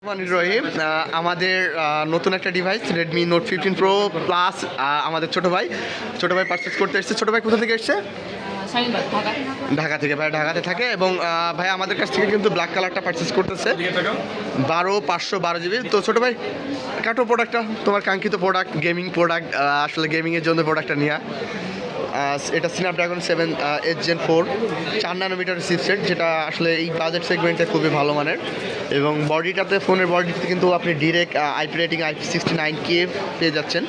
রহমানির রহিম। আমাদের নতুন একটা device Redmi note 15 pro plus আমাদের ছোটো ভাই পারচেস করতে এসেছে। ছোটো ভাই কোথা থেকে এসছে? ঢাকা থেকে। ভাই ঢাকাতে থাকে এবং ভাই আমাদের কাছ থেকে কিন্তু ব্ল্যাক কালারটা পারচেস করতেছে 512 জিবি। তো ছোটো ভাই কাটো প্রোডাক্টটা, তোমার কাঙ্ক্ষিত প্রোডাক্ট, গেমিং প্রোডাক্ট, আসলে গেমিংয়ের জন্য প্রোডাক্টটা নেওয়া। এটা স্ন্যাপড্রাগন 7 Gen 4 4 ন্যানোমিটার চিপসেট, যেটা আসলে এই বাজেট সেগমেন্টে খুবই ভালো মানের। এবং বডিটাতে, ফোনের বডিতে কিন্তু আপনি ডিরেক্ট আইপি রেটিং IP69K পেয়ে যাচ্ছেন,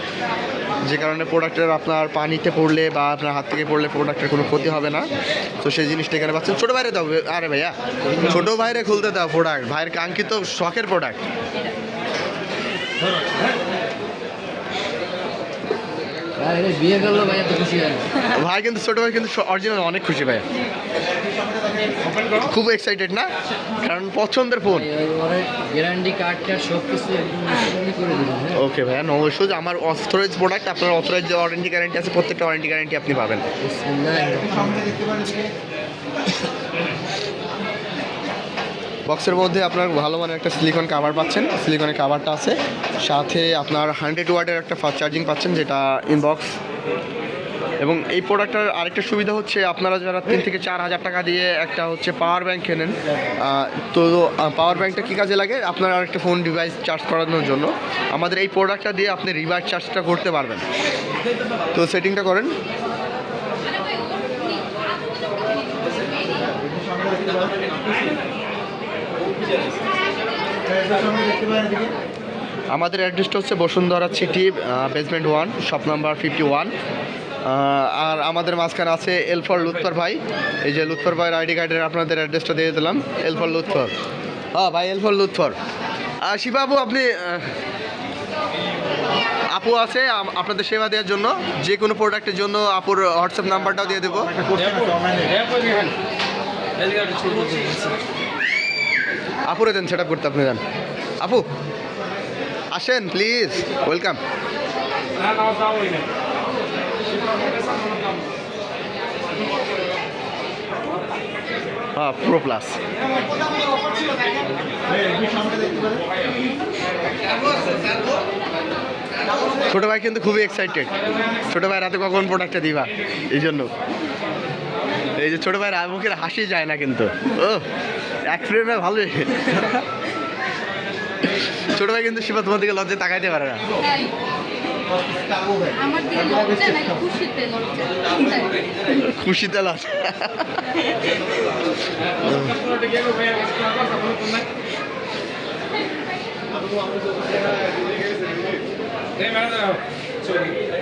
যে কারণে প্রোডাক্টের আপনার পানিতে পড়লে বা আপনার হাত থেকে পড়লে প্রোডাক্টের কোনো ক্ষতি হবে না। তো সেই জিনিসটা এখানে পাচ্ছেন। ছোটো ভাইরে দাও, আরে ভাইয়া ছোটো ভাইরে খুলতে দাও প্রোডাক্ট, ভাইয়ের কাঙ্ক্ষিত শখের প্রোডাক্ট। ভাই কিন্তু ছোটো ভাই কিন্তু অরিজিনাল অনেক খুশি ভাই, খুব এক্সাইটেড না, কারণ পছন্দের ফোন। গ্যারান্টি কার্ডটা সব কিছু করে দিবেন। ওকে ভাইয়া, নো ইস্যুজ। আমার অথরাইজ প্রোডাক্ট, আপনার অথরাইজ যে ওয়ারেন্টি গ্যারান্টি আছে, প্রত্যেকটা ওয়ারেন্টি গ্যারান্টি আপনি পাবেন। বক্সের মধ্যে আপনার ভালো মানের একটা সিলিকন কাভার পাচ্ছেন, সিলিকনের কাভারটা আছে, সাথে আপনার 100 ওয়াটের একটা ফাস্ট চার্জিং পাচ্ছেন, যেটা ইনবক্স। এবং এই প্রোডাক্টটার আরেকটা সুবিধা হচ্ছে, আপনারা যারা 3 থেকে 4 হাজার টাকা দিয়ে একটা হচ্ছে পাওয়ার ব্যাংক কেনেন, তো পাওয়ার ব্যাংকটা কী কাজে লাগে? আপনার আরেকটা ফোন ডিভাইস চার্জ করানোর জন্য আমাদের এই প্রোডাক্টটা দিয়ে আপনি রিভার্স চার্জটা করতে পারবেন। তো সেটিংটা করেন। আমাদের অ্যাড্রেসটা হচ্ছে Bashundhara city, basement 1, shop number 51। আর আমাদের মাঝখানে আছে এল ফর লুৎফর ভাই। এই যে লুৎফর ভাইয়ের আইডি কার্ডের আপনাদের অ্যাড্রেসটা দিয়ে দিলাম, এল ফর লুৎফর। হ্যাঁ ভাই, এল ফর লুৎফর। শিবাবু, আপনি আপু আছে আপনাদের সেবা দেওয়ার জন্য, যে কোনো প্রোডাক্টের জন্য আপুর হোয়াটসঅ্যাপ নাম্বারটাও দিয়ে দেবো। আপুরে দেন, সেট আপ করতে আপনি দেন। আপু আসেন প্লিজ, ওয়েলকাম। হ্যাঁ, প্রো প্লাস। ছোটো ভাই কিন্তু খুবই এক্সাইটেড। ছোটো ভাই রাতে কখন প্রোডাক্টটা দিবা, এই জন্য। এই যে ছোটো ভাইয়ের মুখের হাসি যায় না কিন্তু, ও এক ফ্রেমে ভালোই। ছোটো ভাই কিন্তু শিবা তোমার দিকে লজ্জায় তাকাইতে পারে না। খুশিতে লজ্জা।